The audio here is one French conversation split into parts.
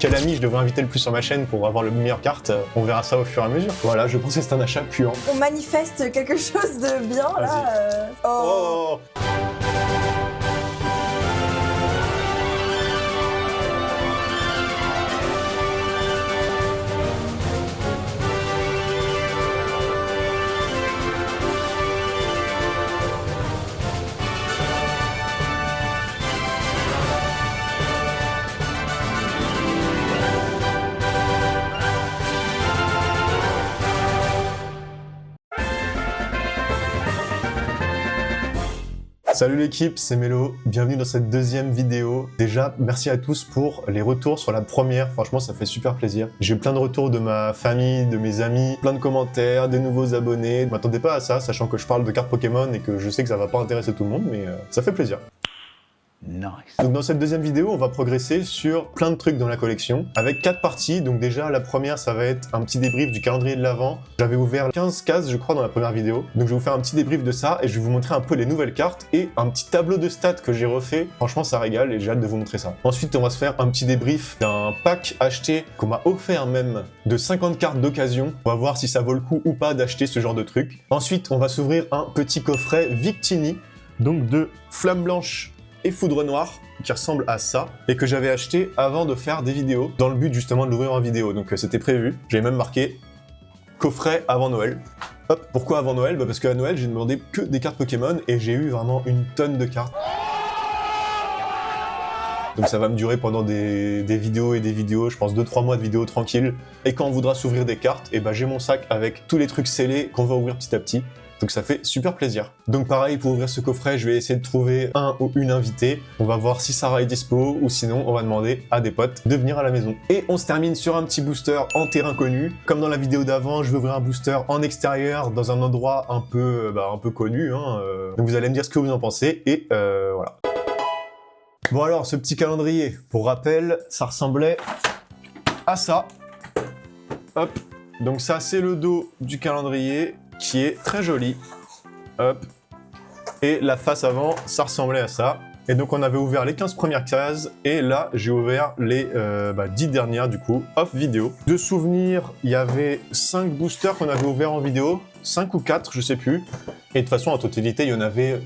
Quel ami je devrais inviter le plus sur ma chaîne pour avoir le meilleure carte? On verra ça au fur et à mesure. Voilà, je pense que c'est un achat puant. On manifeste quelque chose de bien là. Oh. Salut l'équipe, c'est Mélo, bienvenue dans cette deuxième vidéo. Déjà, merci à tous pour les retours sur la première, franchement ça fait super plaisir. J'ai eu plein de retours de ma famille, de mes amis, plein de commentaires, des nouveaux abonnés. Je m'attendais pas à ça, sachant que je parle de cartes Pokémon et que je sais que ça va pas intéresser tout le monde, mais ça fait plaisir. Nice. Donc dans cette deuxième vidéo, on va progresser sur plein de trucs dans la collection, avec 4 parties. Donc déjà, la première, ça va être un petit débrief du calendrier de l'Avent. J'avais ouvert 15 cases, je crois, dans la première vidéo. Donc je vais vous faire un petit débrief de ça, et je vais vous montrer un peu les nouvelles cartes, et un petit tableau de stats que j'ai refait. Franchement, ça régale, et j'ai hâte de vous montrer ça. Ensuite, on va se faire un petit débrief d'un pack acheté, qu'on m'a offert même, de 50 cartes d'occasion. On va voir si ça vaut le coup ou pas d'acheter ce genre de truc. Ensuite, on va s'ouvrir un petit coffret Victini, donc de Flamme Blanche et Foudre Noire, qui ressemble à ça, et que j'avais acheté avant de faire des vidéos, dans le but justement de l'ouvrir en vidéo, donc c'était prévu. J'avais même marqué coffret avant Noël. Hop, pourquoi avant Noël? Parce qu'à Noël, j'ai demandé que des cartes Pokémon, et j'ai eu vraiment une tonne de cartes. Donc ça va me durer pendant des vidéos et des vidéos, je pense 2-3 mois de vidéos tranquilles. Et quand on voudra s'ouvrir des cartes, et j'ai mon sac avec tous les trucs scellés qu'on va ouvrir petit à petit. Donc ça fait super plaisir. Donc pareil, pour ouvrir ce coffret, je vais essayer de trouver un ou une invitée. On va voir si Sarah est dispo, ou sinon on va demander à des potes de venir à la maison. Et on se termine sur un petit booster en terrain connu. Comme dans la vidéo d'avant, je vais ouvrir un booster en extérieur, dans un endroit un peu connu. Donc vous allez me dire ce que vous en pensez, et voilà. Bon alors, ce petit calendrier, pour rappel, ça ressemblait à ça. Hop, donc ça c'est le dos du calendrier, qui est très joli. Hop. Et la face avant, ça ressemblait à ça. Et donc on avait ouvert les 15 premières cases, et là j'ai ouvert les 10 dernières du coup, off vidéo. De souvenirs, il y avait 5 boosters qu'on avait ouverts en vidéo, 5 ou 4, je sais plus. Et de toute façon, en totalité, il y en avait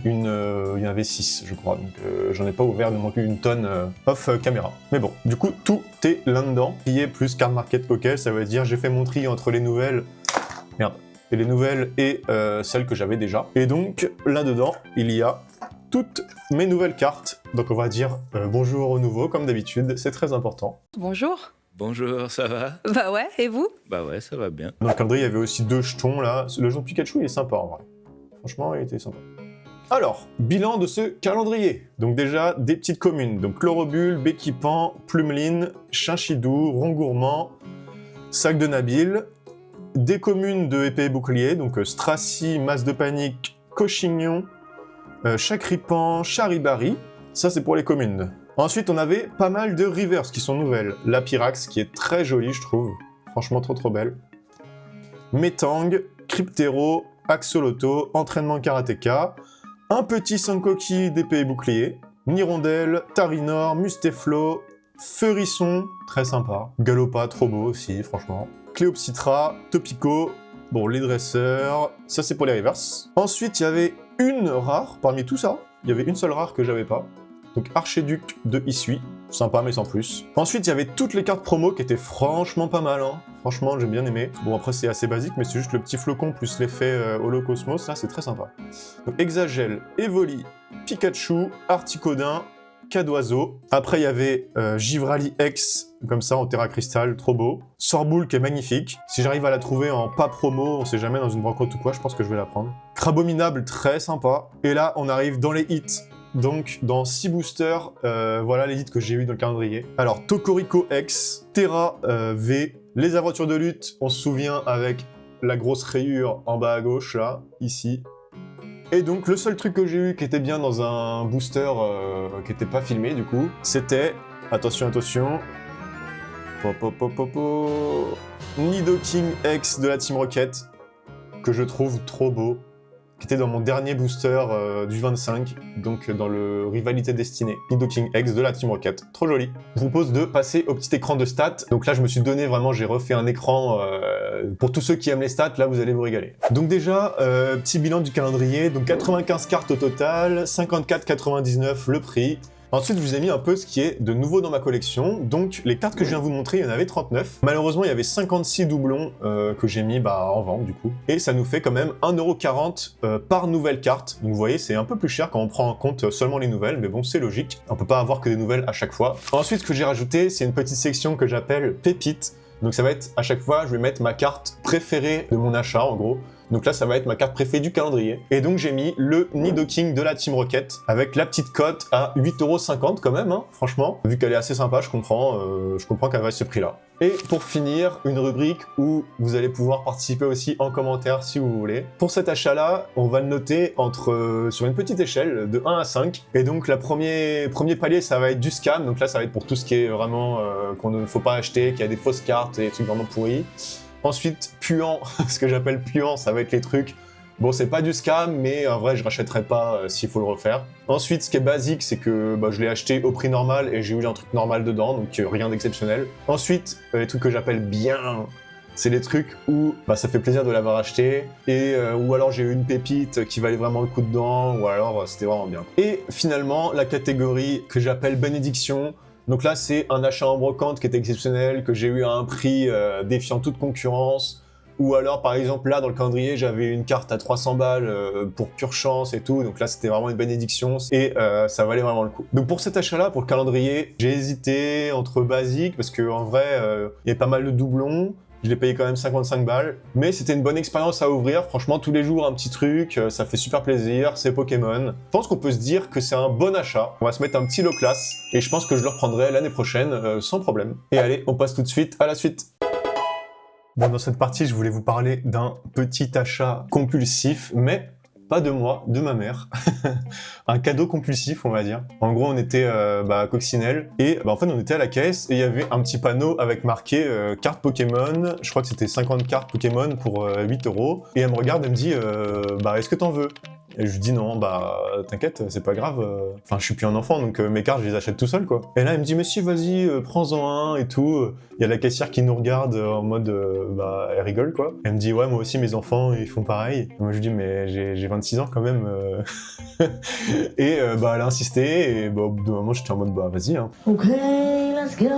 6, je crois. Donc j'en ai pas ouvert non plus une tonne off caméra. Mais bon, du coup, tout est là-dedans. Qui est plus Card Market Poké, ça veut dire j'ai fait mon tri entre les nouvelles... Merde. Et les nouvelles et celles que j'avais déjà. Et donc, là-dedans, il y a toutes mes nouvelles cartes. Donc on va dire bonjour aux nouveaux, comme d'habitude, c'est très important. Bonjour. Bonjour, ça va? Bah ouais, et vous? Bah ouais, ça va bien. Dans le calendrier, il y avait aussi 2 jetons, là. Le jeton Pikachu, il est sympa, en vrai. Franchement, il était sympa. Alors, bilan de ce calendrier. Donc déjà, des petites communes. Donc Chlorobule, Béquipan, Plumeline, Chinchidou, Rongourmand, Sac de Nabil. Des communes de épée et bouclier, donc Stracy, Masse de Panique, Cochignon, Chacripan, Charibari. Ça, c'est pour les communes. Ensuite, on avait pas mal de rivers qui sont nouvelles. La Pyrax, qui est très jolie, je trouve. Franchement, trop belle. Métang, Cryptero, Axoloto, Entraînement Karateka. Un petit Sankoki d'épée et bouclier. Nirondelle, Tarinor, Mustéflo, Feurisson, très sympa. Galopa, trop beau aussi, franchement. Cléopsitra, Topico, bon, les dresseurs, ça c'est pour les rivers. Ensuite, il y avait une rare, parmi tout ça, il y avait une seule rare que j'avais pas. Donc Archéduc de Issui, sympa mais sans plus. Ensuite, il y avait toutes les cartes promo qui étaient franchement pas mal, hein. Franchement, j'ai bien aimé. Bon, après, c'est assez basique, mais c'est juste le petit flocon plus l'effet Holocosmos, là, c'est très sympa. Donc Exagel, Evoli, Pikachu, Articodin, Cadoiseau. Après, il y avait Givrali X, comme ça, en Terra Cristal, trop beau. Sorboule, qui est magnifique. Si j'arrive à la trouver en pas promo, on sait jamais, dans une brocante ou quoi, je pense que je vais la prendre. Crabominable, très sympa. Et là, on arrive dans les hits. Donc, dans 6 boosters, voilà les hits que j'ai eu dans le calendrier. Alors, Tocorico X, Terra V, les aventures de lutte, on se souvient avec la grosse rayure en bas à gauche, là, ici. Et donc, le seul truc que j'ai eu qui était bien dans un booster qui était pas filmé, du coup, c'était... Attention, attention... Nidoking X de la Team Rocket, que je trouve trop beau. qui était dans mon dernier booster du 25, donc dans le Rivalité Destinée, Nidoking X de la Team Rocket. Trop joli. Je vous propose de passer au petit écran de stats. Donc là, je me suis donné vraiment, j'ai refait un écran pour tous ceux qui aiment les stats, là, vous allez vous régaler. Donc déjà, petit bilan du calendrier, donc 95 cartes au total, 54,99 le prix. Ensuite, je vous ai mis un peu ce qui est de nouveau dans ma collection. Donc, les cartes que je viens de vous montrer, il y en avait 39. Malheureusement, il y avait 56 doublons que j'ai mis en vente, du coup. Et ça nous fait quand même 1,40 € par nouvelle carte. Donc, vous voyez, c'est un peu plus cher quand on prend en compte seulement les nouvelles. Mais bon, c'est logique. On peut pas avoir que des nouvelles à chaque fois. Ensuite, ce que j'ai rajouté, c'est une petite section que j'appelle Pépites. Donc, ça va être, à chaque fois, je vais mettre ma carte préférée de mon achat, en gros. Donc là, ça va être ma carte préférée du calendrier. Et donc, j'ai mis le Nidoking de la Team Rocket avec la petite cote à 8,50 € quand même, hein, franchement. Vu qu'elle est assez sympa, je comprends qu'elle vaille ce prix-là. Et pour finir, une rubrique où vous allez pouvoir participer aussi en commentaire si vous voulez. Pour cet achat-là, on va le noter sur une petite échelle de 1 à 5. Et donc, le premier palier, ça va être du scam. Donc là, ça va être pour tout ce qui est vraiment qu'on ne faut pas acheter, qu'il y a des fausses cartes et des trucs vraiment pourris. Ensuite, puant, ce que j'appelle puant, ça va être les trucs... Bon, c'est pas du scam, mais en vrai, je rachèterai pas s'il faut le refaire. Ensuite, ce qui est basique, c'est que je l'ai acheté au prix normal et j'ai eu un truc normal dedans, donc rien d'exceptionnel. Ensuite, les trucs que j'appelle bien, c'est les trucs où ça fait plaisir de l'avoir acheté, et ou alors j'ai eu une pépite qui valait vraiment le coup dedans, ou alors c'était vraiment bien. Et finalement, la catégorie que j'appelle bénédiction. Donc là, c'est un achat en brocante qui est exceptionnel, que j'ai eu à un prix défiant toute concurrence. Ou alors, par exemple, là, dans le calendrier, j'avais une carte à 300 balles pour pure chance et tout. Donc là, c'était vraiment une bénédiction et ça valait vraiment le coup. Donc pour cet achat-là, pour le calendrier, j'ai hésité entre basique, parce qu'en vrai, il y avait pas mal de doublons. Je l'ai payé quand même 55 balles, mais c'était une bonne expérience à ouvrir. Franchement, tous les jours, un petit truc, ça fait super plaisir, c'est Pokémon. Je pense qu'on peut se dire que c'est un bon achat. On va se mettre un petit low class, et je pense que je le reprendrai l'année prochaine, sans problème. Et allez, on passe tout de suite à la suite. Bon, dans cette partie, je voulais vous parler d'un petit achat compulsif, mais pas de moi, de ma mère. Un cadeau compulsif, on va dire. En gros, on était à Coccinelle, et en fait, on était à la caisse, et il y avait un petit panneau avec marqué carte Pokémon. Je crois que c'était 50 cartes Pokémon pour 8 €. Et elle me regarde, elle me dit est-ce que t'en veux? Et je lui dis non, t'inquiète, c'est pas grave. Enfin, je suis plus un enfant, donc mes cartes, je les achète tout seul, quoi. Et là, elle me dit, mais si, vas-y, prends-en un et tout. Il y a la caissière qui nous regarde en mode, elle rigole, quoi. Elle me dit, ouais, moi aussi, mes enfants, ils font pareil. Et moi, je lui dis, mais j'ai 26 ans quand même. Et elle a insisté, et au bout d'un moment, j'étais en mode, vas-y, hein. Ok, let's go.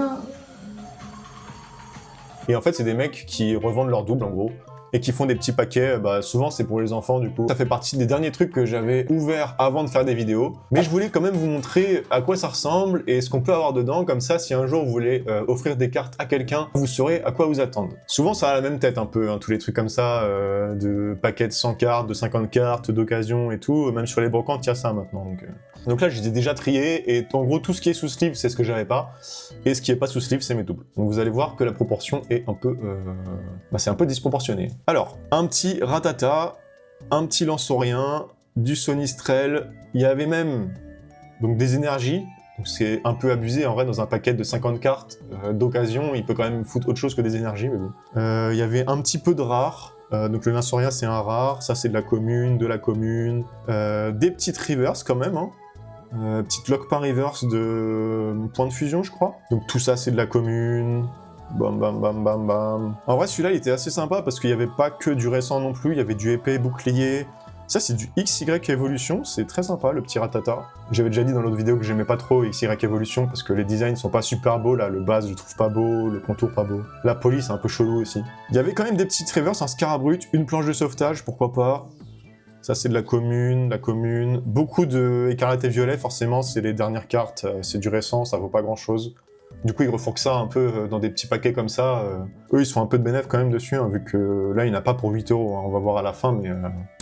Et en fait, c'est des mecs qui revendent leur double, en gros. Et qui font des petits paquets, souvent c'est pour les enfants du coup. Ça fait partie des derniers trucs que j'avais ouverts avant de faire des vidéos. Mais je voulais quand même vous montrer à quoi ça ressemble et ce qu'on peut avoir dedans, comme ça si un jour vous voulez offrir des cartes à quelqu'un, vous saurez à quoi vous attendre. Souvent ça a la même tête un peu, hein, tous les trucs comme ça, de paquets de 100 cartes, de 50 cartes, d'occasion et tout, même sur les brocantes il y a ça maintenant. Donc là je les ai déjà triés et en gros tout ce qui est sous sleeve c'est ce que j'avais pas, et ce qui est pas sous sleeve c'est mes doubles. Donc vous allez voir que la proportion est un peu... c'est un peu disproportionné. Alors, un petit Rattata, un petit Lanceaurien, du Sonistrel, il y avait même donc des énergies, donc c'est un peu abusé en vrai dans un paquet de 50 cartes d'occasion, il peut quand même foutre autre chose que des énergies, mais bon. Il y avait un petit peu de rare, donc le Lanceaurien c'est un rare, ça c'est de la commune, des petites reverse quand même, hein. Petite Lockpin reverse de point de fusion je crois, donc tout ça c'est de la commune. Bam bam bam bam bam. En vrai celui-là il était assez sympa parce qu'il n'y avait pas que du récent non plus, il y avait du épée, bouclier. Ça c'est du XY Evolution, c'est très sympa le petit Rattata. J'avais déjà dit dans l'autre vidéo que j'aimais pas trop XY Evolution parce que les designs sont pas super beaux là, le base je trouve pas beau, le contour pas beau. La police c'est un peu chelou aussi. Il y avait quand même des petites reverse, un Scarabrut, une planche de sauvetage, pourquoi pas. Ça c'est de la commune. Beaucoup de écarlate et violet, forcément c'est les dernières cartes, c'est du récent, ça vaut pas grand chose. Du coup, ils refourquent ça un peu dans des petits paquets comme ça. Eux, ils sont un peu de bénéf quand même dessus, hein, vu que là, il n'y en a pas pour 8 €. Hein, on va voir à la fin, mais...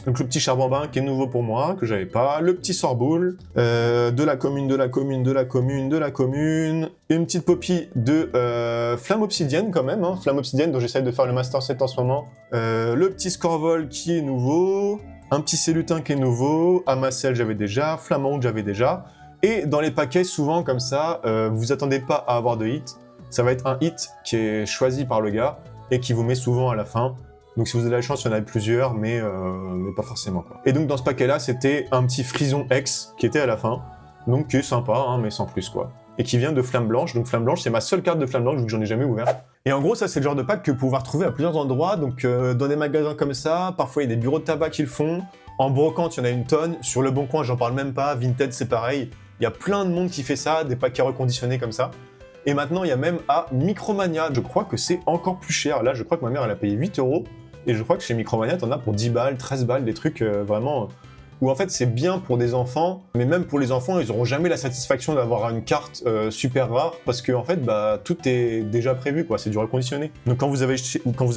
Donc le petit Charbambin qui est nouveau pour moi, que j'avais pas. Le petit Sorboule. De la commune. Une petite Poppy de Flamme Obsidienne quand même. Hein, Flamme Obsidienne dont j'essaye de faire le Master Set en ce moment. Le petit Scorvol qui est nouveau. Un petit Cellutin qui est nouveau. Amacel, j'avais déjà. Flammonde, j'avais déjà. Et dans les paquets, souvent comme ça, vous attendez pas à avoir de hit. Ça va être un hit qui est choisi par le gars et qui vous met souvent à la fin. Donc si vous avez la chance, il y en a plusieurs, mais pas forcément, quoi. Et donc dans ce paquet-là, c'était un petit Frison X qui était à la fin, donc qui est sympa, hein, mais sans plus, quoi. Et qui vient de Flamme Blanche. Donc Flamme Blanche, c'est ma seule carte de Flamme Blanche, donc j'en ai jamais ouvert. Et en gros, ça, c'est le genre de pack que vous pouvez retrouver à plusieurs endroits. Donc dans des magasins comme ça, parfois il y a des bureaux de tabac qui le font. En brocante, il y en a une tonne. Sur Le Bon Coin, j'en parle même pas. Vinted, c'est pareil. Il y a plein de monde qui fait ça, des paquets reconditionnés comme ça. Et maintenant, il y a même à Micromania. Je crois que c'est encore plus cher. Là, je crois que ma mère, elle a payé 8 €. Et je crois que chez Micromania, t'en as pour 10 balles, 13 balles, des trucs vraiment... où en fait c'est bien pour des enfants, mais même pour les enfants, ils auront jamais la satisfaction d'avoir une carte super rare, parce que en fait, bah, tout est déjà prévu, quoi, c'est du reconditionné. Donc quand vous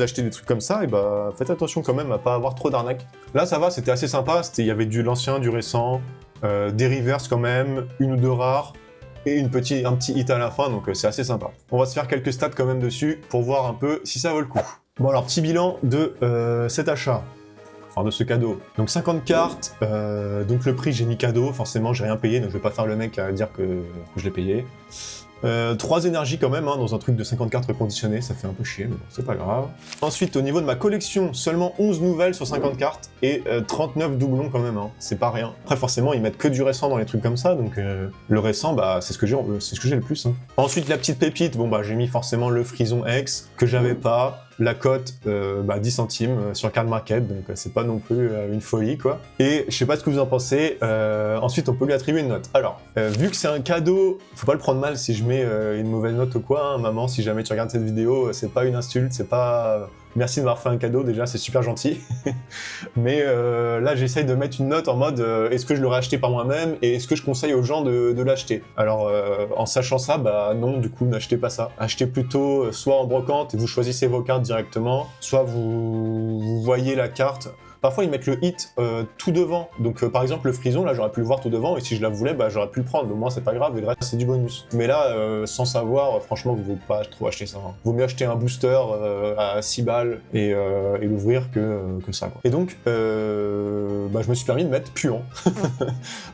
achetez des trucs comme ça, et bah, faites attention quand même à pas avoir trop d'arnaques. Là ça va, c'était assez sympa, il y avait de l'ancien, du récent, des reverse quand même, une ou deux rares, et un petit hit à la fin, donc c'est assez sympa. On va se faire quelques stats quand même dessus, pour voir un peu si ça vaut le coup. Bon alors, petit bilan de cet achat. Enfin, de ce cadeau. Donc 50 cartes, donc le prix j'ai mis cadeau, forcément j'ai rien payé, donc je vais pas faire le mec à dire que je l'ai payé. 3 énergies quand même, hein, dans un truc de 50 cartes reconditionnées, ça fait un peu chier, mais bon, c'est pas grave. Ensuite, au niveau de ma collection, seulement 11 nouvelles sur 50 cartes, et 39 doublons quand même, hein. C'est pas rien. Après forcément, ils mettent que du récent dans les trucs comme ça, donc le récent, bah c'est ce que j'ai le plus. Hein. Ensuite, la petite pépite, bon bah j'ai mis forcément le Frison X, que j'avais pas. La cote, 10 centimes sur Card Market, donc c'est pas non plus une folie, quoi. Et je sais pas ce que vous en pensez, ensuite on peut lui attribuer une note. Alors, vu que c'est un cadeau, faut pas le prendre mal si je mets une mauvaise note ou quoi, hein, maman, si jamais tu regardes cette vidéo, c'est pas une insulte, c'est pas... Merci de m'avoir fait un cadeau, déjà, c'est super gentil. Mais là, j'essaye de mettre une note en mode est-ce que je l'aurais acheté par moi-même et est-ce que je conseille aux gens de l'acheter. Alors, en sachant ça, bah non, du coup, n'achetez pas ça. Achetez plutôt soit en brocante et vous choisissez vos cartes directement, soit vous voyez la carte. Parfois, ils mettent le hit tout devant. Donc, par exemple, le Frison, là, j'aurais pu le voir tout devant, et si je la voulais, bah, j'aurais pu le prendre. Au moins, c'est pas grave, et le reste, c'est du bonus. Mais là, sans savoir, franchement, vous ne pouvez pas trop acheter ça. Hein. Vaut mieux acheter un booster à 6 balles et l'ouvrir que ça, quoi. Et donc, bah, je me suis permis de mettre puant.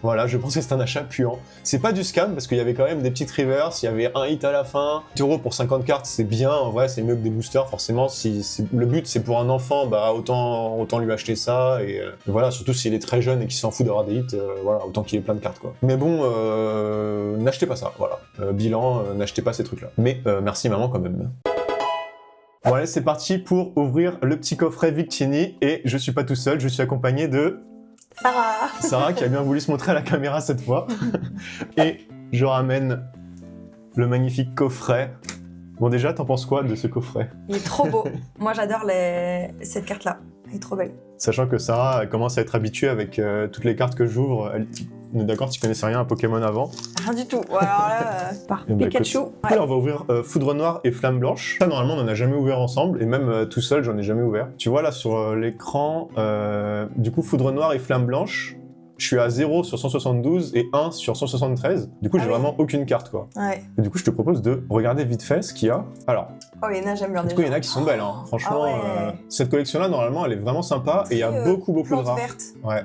Voilà, je pense que c'est un achat puant. C'est pas du scam, parce qu'il y avait quand même des petites reverse, il y avait un hit à la fin. 8 € pour 50 cartes, c'est bien. En vrai, c'est mieux que des boosters, forcément. Si le but, c'est pour un enfant, bah, autant lui acheter ça, et voilà, surtout s'il est très jeune et qu'il s'en fout d'avoir des hits, voilà, autant qu'il ait plein de cartes, quoi. Mais bon, n'achetez pas ça, voilà. Bilan, n'achetez pas ces trucs-là. Mais merci maman quand même. Bon allez, c'est parti pour ouvrir le petit coffret Victini, et je suis pas tout seul, je suis accompagné de... Sarah qui a bien voulu se montrer à la caméra cette fois. Et je ramène le magnifique coffret. Bon déjà, t'en penses quoi de ce coffret? Il est trop beau. Moi, j'adore cette carte-là. Elle est trop belle. Sachant que Sarah commence à être habituée avec toutes les cartes que j'ouvre. On est d'accord, tu connaissais rien à Pokémon avant? Rien du tout. Ouais, alors là, par Et bah, Pikachu. écoute, là, on va ouvrir Foudre Noire et Flamme Blanche. Ça, normalement, on n'en a jamais ouvert ensemble, et même tout seul, j'en ai jamais ouvert. Tu vois, là, sur l'écran, du coup, Foudre Noire et Flamme Blanche, je suis à 0 sur 172 et 1 sur 173. Du coup, j'ai vraiment aucune carte, quoi. Ouais. Et du coup, je te propose de regarder vite fait ce qu'il y a. Alors, oh, il y en a, j'aime bien du coup, il y en a qui sont belles, hein. Franchement, cette collection-là, normalement, elle est vraiment sympa, et il y a beaucoup de rares. verte. Ouais.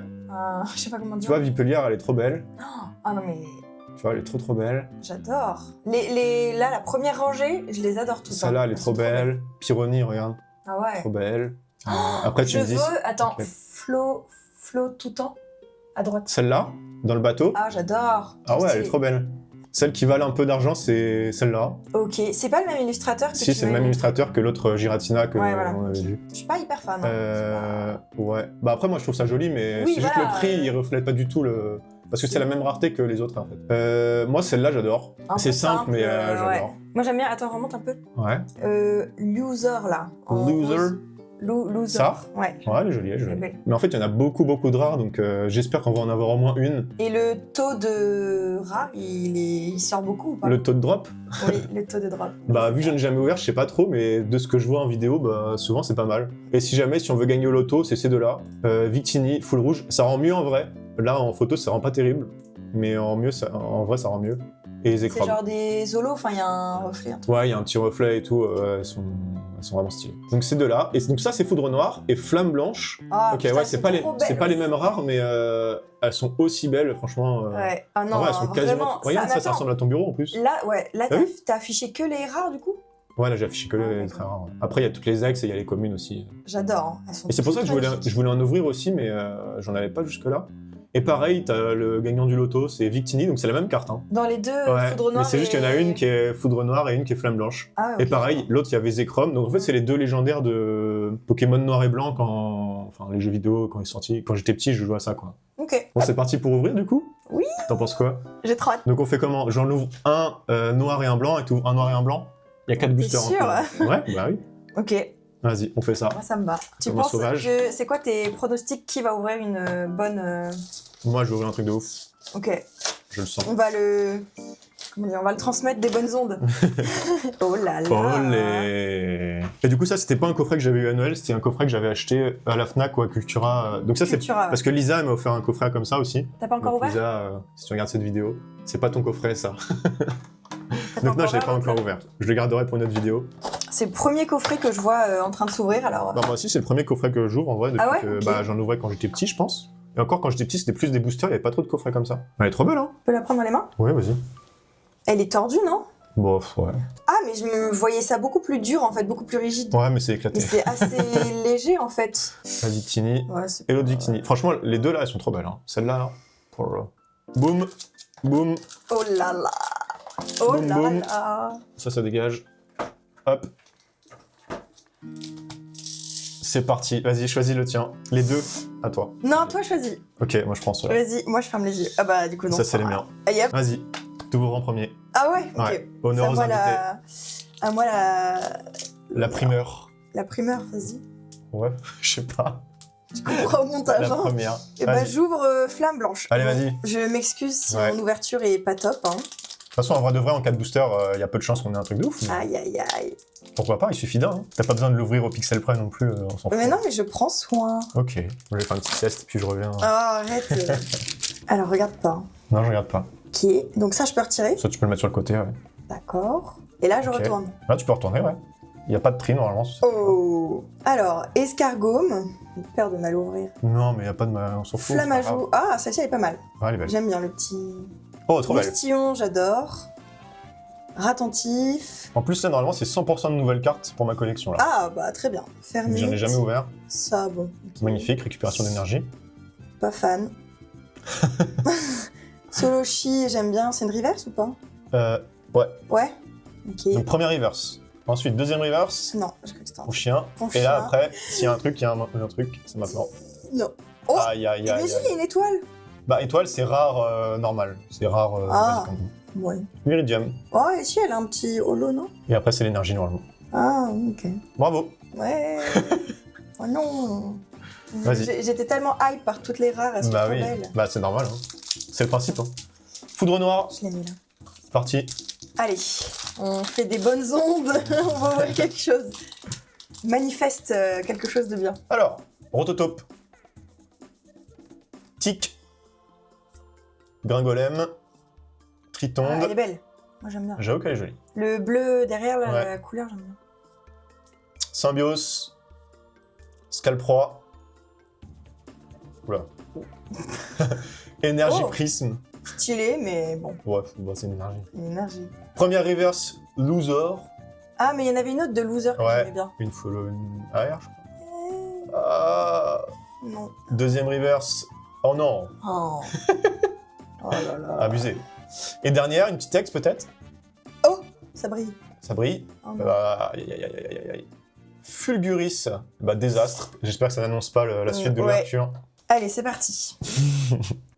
Je sais pas comment dire. Tu vois, Vipelière, elle est trop belle. Ah non, mais... Tu vois, elle est trop belle. J'adore. Là, la première rangée, je les adore toutes. Celle-là, elle est trop belle. Pyrrhonie, regarde. Ah ouais. Trop belle. Après, tu me dis... Attends, okay. Flo tout temps à droite. Celle-là, dans le bateau. Ah, j'adore. Ah ouais, elle est trop belle. Celle qui valent un peu d'argent, c'est celle-là. Ok, c'est pas le même illustrateur que Si, c'est le même illustrateur que l'autre Giratina que voilà. on avait vu. Je suis pas hyper fan. Hein. Ouais. Bah après, moi, je trouve ça joli, mais oui, c'est juste le prix, il reflète pas du tout le... Parce que c'est la même rareté que les autres, en fait. Moi, celle-là, j'adore. C'est simple, mais j'adore. Ouais. Moi, j'aime bien... Attends, remonte un peu. Ouais. Loser, là. Loser. Loser. Ça? Ouais. Ouais, elle est jolie, elle est jolie. Mais en fait, il y en a beaucoup de rares, donc j'espère qu'on va en avoir au moins une. Et le taux de rares, il sort beaucoup ou pas? Le taux de drop? Oui, le taux de drop. Bah, vu que je n'ai jamais ouvert, je sais pas trop, mais de ce que je vois en vidéo, bah, souvent c'est pas mal. Et si jamais, si on veut gagner au loto, c'est ces deux-là. Victini, full rouge, ça rend mieux en vrai. Là, en photo, ça rend pas terrible. Mais en vrai, ça rend mieux. Et les écrans. C'est genre des holos, enfin, il y a un reflet. Ouais, il y a un petit reflet et tout, elles sont vraiment stylées. Donc ces deux-là. Et donc ça, c'est Foudre Noire et Flamme Blanche. Ah, ok, putain, ouais, c'est pas les mêmes rares, mais elles sont aussi belles, franchement. Ouais. Ah non, en vrai, elles sont quasiment... vraiment, Regarde, ça ressemble à ton bureau en plus. Là, ouais, là, Ah oui t'as affiché que les rares, du coup? Ouais, là j'ai affiché que les très rares. Après, il y a toutes les ex et il y a les communes aussi. J'adore. Hein. Elles sont Et c'est pour ça que je magnifiques. voulais en ouvrir aussi, mais j'en avais pas jusque-là. Et pareil, t'as le gagnant du loto, c'est Victini, donc c'est la même carte. Hein. Dans les deux, Ouais, Foudre Noire mais c'est juste qu'il y en a une qui est foudre noire et une qui est flamme blanche. Ah, ouais, Et ok. pareil, l'autre il y avait Zekrom, donc en fait c'est les deux légendaires de Pokémon noir et blanc quand... Enfin les jeux vidéo quand ils sont sortis. Quand j'étais petit je jouais à ça quoi. Ok. Bon c'est parti pour ouvrir du coup. Oui. T'en penses quoi? J'ai trop hâte. Donc on fait comment? J'en ouvre un noir et un blanc et tu ouvres un noir et un blanc. Il y a 4 T'es boosters sûr? en tout. Ouais, bah oui. Ok. Vas-y, on fait ça. Moi, ça me va. Tu Comment penses sauvage. que... C'est quoi tes pronostics? Qui va ouvrir une bonne... Moi je vais ouvrir un truc de ouf, Ok. je le sens. On va le... Comment dire? On va le transmettre des bonnes ondes. Oh là là. Olé. Et du coup ça c'était pas un coffret que j'avais eu à Noël, c'était un coffret que j'avais acheté à la Fnac ou à Cultura. Donc ça c'est Cultura, ouais. parce que Lisa elle m'a offert un coffret comme ça aussi. T'as pas encore Donc, ouvert? Lisa, si tu regardes cette vidéo, c'est pas ton coffret ça. T'as Donc non, je l'ai pas ouvert, encore ouvert. Je le garderai pour une autre vidéo. C'est le premier coffret que je vois en train de s'ouvrir, alors... Non, moi aussi c'est le premier coffret que j'ouvre en vrai depuis Ah ouais, que ok. bah, j'en ouvrais quand j'étais petit je pense. Et encore quand j'étais petit c'était plus des boosters, il y avait pas trop de coffrets comme ça. Elle est trop belle hein. Tu peux la prendre dans les mains? Ouais vas-y. Elle est tordue, non? Bon ouais. Ah, mais je me voyais ça beaucoup plus dur, en fait, beaucoup plus rigide. Ouais mais c'est Mais éclaté. c'est assez léger, en fait. La Victini Ouais, c'est... et l'autre Victini. Franchement les deux là elles sont trop belles. Hein. Celle-là là. Pour... Boum. Boum. Oh là là. Oh Boum, là boum. là. Ça dégage. Hop. C'est parti. Vas-y, choisis le tien. Les deux, à toi. Non, toi, choisis. Ok, moi je prends ceux-là. Vas-y, moi, je ferme les yeux. Ah bah, du coup, non. Ça, c'est les miens. Allez, hop. Vas-y, tu ouvres en premier. Ah ouais? Ok. Ouais. Honneur C'est aux invités. À moi, La primeur. La primeur, vas-y. Ouais, je sais pas. Tu comprends au montage, La hein? première. Et bah, Vas-y. j'ouvre Flamme Blanche. Allez, Bon, vas-y. Je m'excuse si Ouais. mon ouverture est pas top, hein. De toute façon, en vrai de vrai, en 4 boosters, il y a peu de chances qu'on ait un truc de ouf. Mais Aïe, aïe, aïe. pourquoi pas, il suffit d'un. Hein. T'as pas besoin de l'ouvrir au pixel près non plus, on s'en fout. Mais non, mais je prends soin. Ok, moi, je vais faire une petite sieste, puis je reviens. Oh, arrête. Alors, regarde pas. Non, je regarde pas. Ok, donc ça, je peux retirer. Ça, tu peux le mettre sur le côté, ouais. D'accord. Et là, je Ok. retourne. Là, tu peux retourner, ouais. Il y a pas de tri normalement. Oh. Alors, escargome. J'ai peur de mal ouvrir. Non, mais il y a pas de mal, on s'en fout. Flamme à c'est pas grave. joue. Ah, celle-ci, elle est pas mal. Ouais, elle est belle. J'aime bien le petit... Oh, trop belle. Moustillon, j'adore. Ratentif. En plus, là, normalement, c'est 100% de nouvelles cartes pour ma collection, là. Ah, bah, très bien. Fermé. J'en ai jamais ouvert. Ça, bon. ok. Magnifique, récupération d'énergie. Pas fan. Soloshi, j'aime bien. C'est une reverse ou pas? Ouais. Ouais. Ok. Donc, première reverse. Ensuite, deuxième reverse, Non, je crois que c'était un au chien. Au Et là, chien. après, s'il y a un truc, il y a un truc, c'est maintenant. Non. Oh, Aïe, aïe, aïe, imagine, il y aïe. a une étoile. Bah, étoile, c'est rare normal. C'est rare Ah. basique, en gros. Ouais. Viridium. Oh, et si, elle a un petit holo, non? Et après, c'est l'énergie, normalement. Ah, ok. Bravo. Ouais. Oh non. Vas-y. J'étais tellement hype par toutes les rares, elles sont Bah trop oui. belles. Bah, c'est normal. Hein. C'est le principe. Hein. Foudre noire, Je l'ai mis là. c'est parti. Allez, on fait des bonnes ondes, on va voir quelque chose. Manifeste quelque chose de bien. Alors, Rototope. Tic. Gringolem. Ah, Tritonde. elle est belle. Moi j'aime bien. J'avoue qu'elle est jolie. Le bleu derrière la, Ouais. la couleur, j'aime bien. Symbios. Scalproie. Oula. Énergie Oh. prisme. Stylé, mais bon, Ouais, bah, c'est une énergie. une énergie. Première reverse, Loser. Ah, mais il y en avait une autre de loser que Ouais. j'aimais bien. Une follow, une AR, je crois. Eh, Ah. non. Deuxième reverse. Oh non, Oh. Oh là là. abusé. Et dernière, une petite ex peut-être. Oh, ça brille. Ça brille. Oh non. Aïe, aïe, aïe, aïe, aïe, aïe. Fulguris. Bah, désastre. J'espère que ça n'annonce pas la suite de Ouais. l'ouverture. Allez, c'est parti.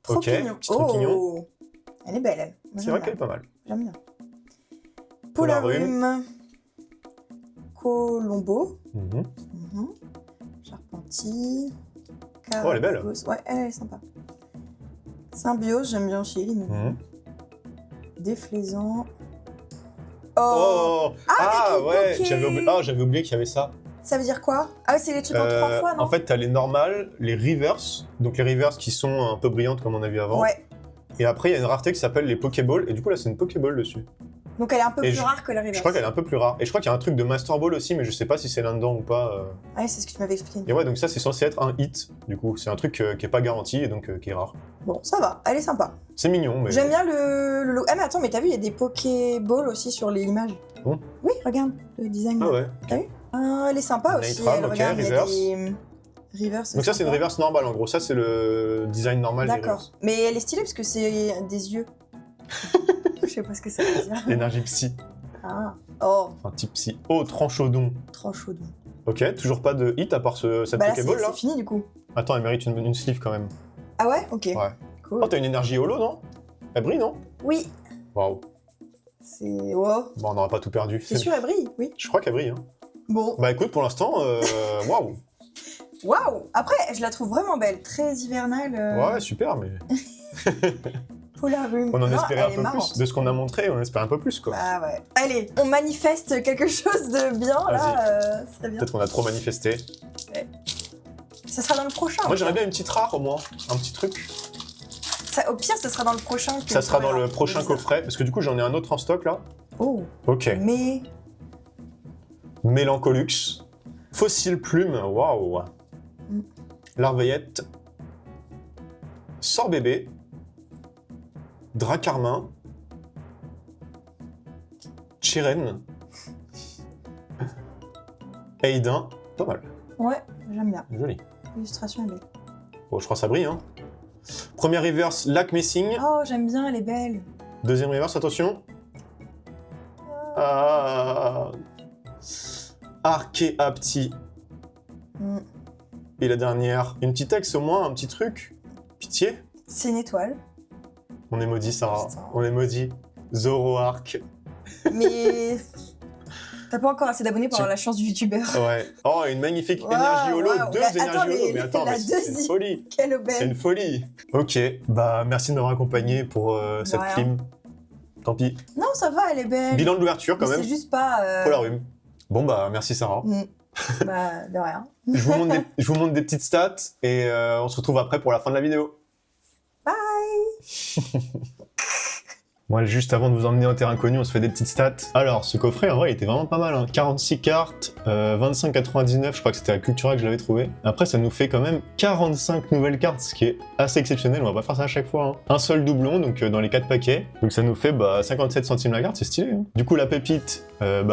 Trop Ok, pignon. petit trop pignon. Oh. Elle est belle, elle. Moi, C'est j'aime vrai bien. qu'elle est pas mal. J'aime bien. Polarum. Polarum. Colombo. Mhm. Mhm. Charpentier. Oh, elle est belle. Caragos. Ouais, elle est sympa. Symbiose, j'aime bien aussi. Il est mignon. Mhm. Déflaisant. Oh. Oh avec les ouais, bouquets. j'avais oublié qu'il y avait ça. Ça veut dire quoi? Ah, c'est les trucs en 3 fois, non? En fait, t'as les normales, les reverse, donc les reverse qui sont un peu brillantes comme on a vu avant. Ouais. Et après, il y a une rareté qui s'appelle les Pokéballs, et du coup là, c'est une Pokéball dessus. Donc elle est un peu Et plus rare que la reverse. Je crois qu'elle est un peu plus rare. Et je crois qu'il y a un truc de Master Ball aussi, mais je sais pas si c'est là-dedans ou pas. Ouais, c'est ce que tu m'avais expliqué. Et ouais, donc ça, c'est censé être un hit, du coup. C'est un truc qui est pas garanti et donc qui est rare. Bon, ça va, elle est sympa. C'est mignon, mais... J'aime bien le logo. Ah mais attends, mais t'as vu, il y a des Pokéballs aussi sur les images. Bon. Oui, regarde, le design. Ah ouais. T'as vu Elle est sympa aussi. Nitram, Elle, ok, regarde, il y a reverse. des... Reverse. Donc ça, c'est une reverse normale, en gros. Ça, c'est le design normal des D'accord. reverse. Mais elle est stylée parce que c'est des yeux. Je sais pas ce que ça veut dire. Énergie psy. Ah. Oh, Enfin, type psy. Oh, tranchaudon. trop chaud. Ok, toujours pas de hit à part cette Bah là, Pokéball, là c'est fini du coup. Attends, elle mérite une sleeve, quand même. Ah ouais Ok. Ouais. Cool. Oh, t'as une énergie holo, non? Elle brille, non? Oui. Waouh. C'est... Wow. Bon, on n'aura pas tout perdu. C'est sûr, elle brille, oui. Je crois qu'elle brille, hein. Bon. Bah écoute, pour l'instant, waouh. Waouh. Après, je la trouve vraiment belle. Très hivernale. Ouais, super, mais... Polarium. On en Non, espérait elle un est peu marrante. plus. De ce qu'on a montré, on espérait un peu plus, quoi. Ah ouais. Allez, on manifeste quelque chose de bien, là. Ce serait bien. Peut-être qu'on a trop manifesté. Ça sera dans le prochain. Moi, j'aimerais bien une petite rare, au moins. Un petit truc. Au pire, ça sera dans le prochain. Ça sera dans le prochain coffret, parce que du coup, j'en ai un autre en stock, là. Oh. Ok. Mais... Mélancolux. Fossile plume, waouh. Mm. Larveillette. Sort bébé. Dracarmin. Chiren. Aidin. Pas mal, Ouais, j'aime bien. joli. L'illustration est belle. Bon, je crois que ça brille, hein. Première reverse, Lac Messing. Oh, j'aime bien, elle est belle. Deuxième reverse, attention. Ah. Archéapti. Mm. Et la dernière, une petite ex au moins, un petit truc. Pitié. C'est une étoile. On est maudit, Sarah. Putain. On est maudit. Zoroark. Mais... T'as pas encore assez d'abonnés pour avoir la chance du youtubeur. Ouais. Oh, une magnifique Waouh, énergie holo. waouh. Deux La- énergies attends, holo. mais Mais attends, la mais c'est une deuxième. folie. Quelle C'est aubaine. une folie. Ok. Bah, merci de m'avoir accompagné pour cette rien. clim. Tant pis. Non, ça va, elle est belle. Bilan de l'ouverture, quand Mais même. c'est juste pas... Polarium. Bon, bah, merci, Sarah. Mm. Bah, de rien. Je vous montre des petites stats et on se retrouve après pour la fin de la vidéo. Bye. Moi, juste avant de vous emmener en terrain connu, on se fait des petites stats. Alors, ce coffret, en vrai, il était vraiment pas mal. Hein. 46 cartes, 25,99, je crois que c'était à Cultura que je l'avais trouvé. Après, ça nous fait quand même 45 nouvelles cartes, ce qui est assez exceptionnel. On va pas faire ça à chaque fois. Hein. Un seul doublon, donc dans les 4 paquets. Donc ça nous fait 57 centimes la carte, c'est stylé. Hein. Du coup, la pépite,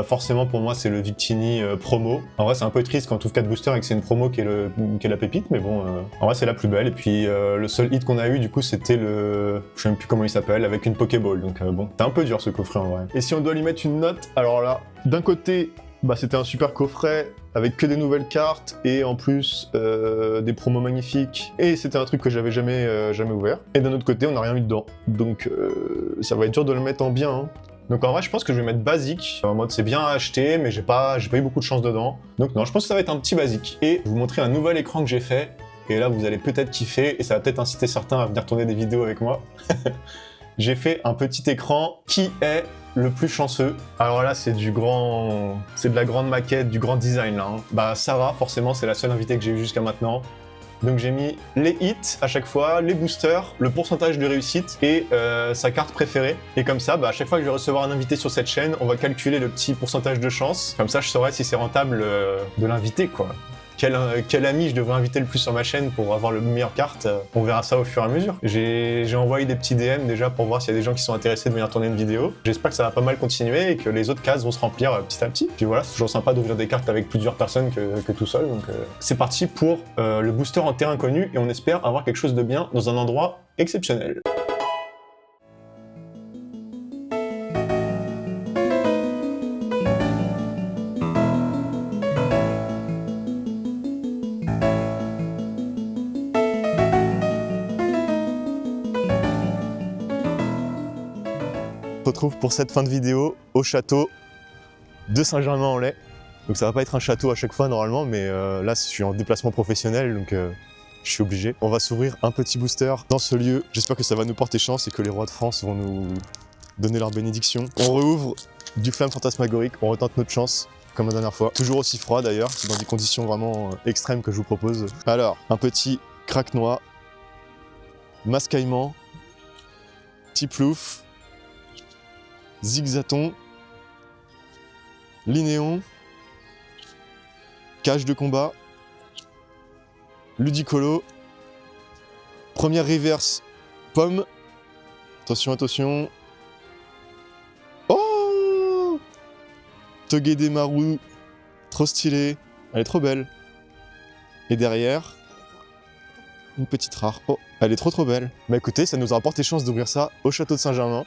forcément pour moi, c'est le Victini promo. En vrai, c'est un peu triste quand on trouve 4 boosters et que c'est une promo qui est la pépite, mais bon, en vrai, c'est la plus belle. Et puis, le seul hit qu'on a eu, du coup, c'était le... Je sais même plus comment il s'appelle, avec une Pokéball. Donc bon, c'est un peu dur ce coffret en vrai. Et si on doit lui mettre une note, alors là, d'un côté, c'était un super coffret avec que des nouvelles cartes et en plus des promos magnifiques. Et c'était un truc que j'avais jamais ouvert. Et d'un autre côté, on n'a rien eu dedans. Donc ça va être dur de le mettre en bien. Hein. Donc en vrai, je pense que je vais mettre basique. En mode, c'est bien à acheter, mais j'ai pas eu beaucoup de chance dedans. Donc non, je pense que ça va être un petit basique. Et je vais vous montrer un nouvel écran que j'ai fait. Et là, vous allez peut-être kiffer et ça va peut-être inciter certains à venir tourner des vidéos avec moi. J'ai fait un petit écran qui est le plus chanceux. Alors là, c'est de la grande maquette, du grand design là. Hein. Bah Sarah, forcément, c'est la seule invitée que j'ai eue jusqu'à maintenant. Donc j'ai mis les hits à chaque fois, les boosters, le pourcentage de réussite et sa carte préférée. Et comme ça, à chaque fois que je vais recevoir un invité sur cette chaîne, on va calculer le petit pourcentage de chance. Comme ça, je saurai si c'est rentable de l'inviter, quoi. Quel ami je devrais inviter le plus sur ma chaîne pour avoir le meilleure carte. On verra ça au fur et à mesure. J'ai envoyé des petits DM déjà pour voir s'il y a des gens qui sont intéressés de venir tourner une vidéo. J'espère que ça va pas mal continuer et que les autres cases vont se remplir petit à petit. Puis voilà, c'est toujours sympa d'ouvrir des cartes avec plusieurs personnes que tout seul. Donc c'est parti pour le booster en terrain connu et on espère avoir quelque chose de bien dans un endroit exceptionnel. On se retrouve pour cette fin de vidéo au château de Saint-Germain-en-Laye. Donc ça va pas être un château à chaque fois normalement, mais là je suis en déplacement professionnel donc je suis obligé. On va s'ouvrir un petit booster dans ce lieu. J'espère que ça va nous porter chance et que les rois de France vont nous donner leur bénédiction. On rouvre du flamme fantasmagorique, on retente notre chance comme la dernière fois. Toujours aussi froid d'ailleurs, c'est dans des conditions vraiment extrêmes que je vous propose. Alors, un petit crack noir, mascaillement, petit plouf, Zigzaton, Linéon, Cage de combat, Ludicolo, première reverse, Pomme, attention, attention, oh Togedemaru, trop stylé, elle est trop belle. Et derrière, une petite rare. Oh, elle est trop belle. Bah écoutez, ça nous a rapporté chance d'ouvrir ça au château de Saint-Germain.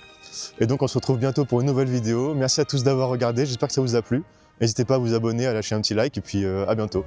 Et donc on se retrouve bientôt pour une nouvelle vidéo. Merci à tous d'avoir regardé, j'espère que ça vous a plu. N'hésitez pas à vous abonner, à lâcher un petit like et puis à bientôt.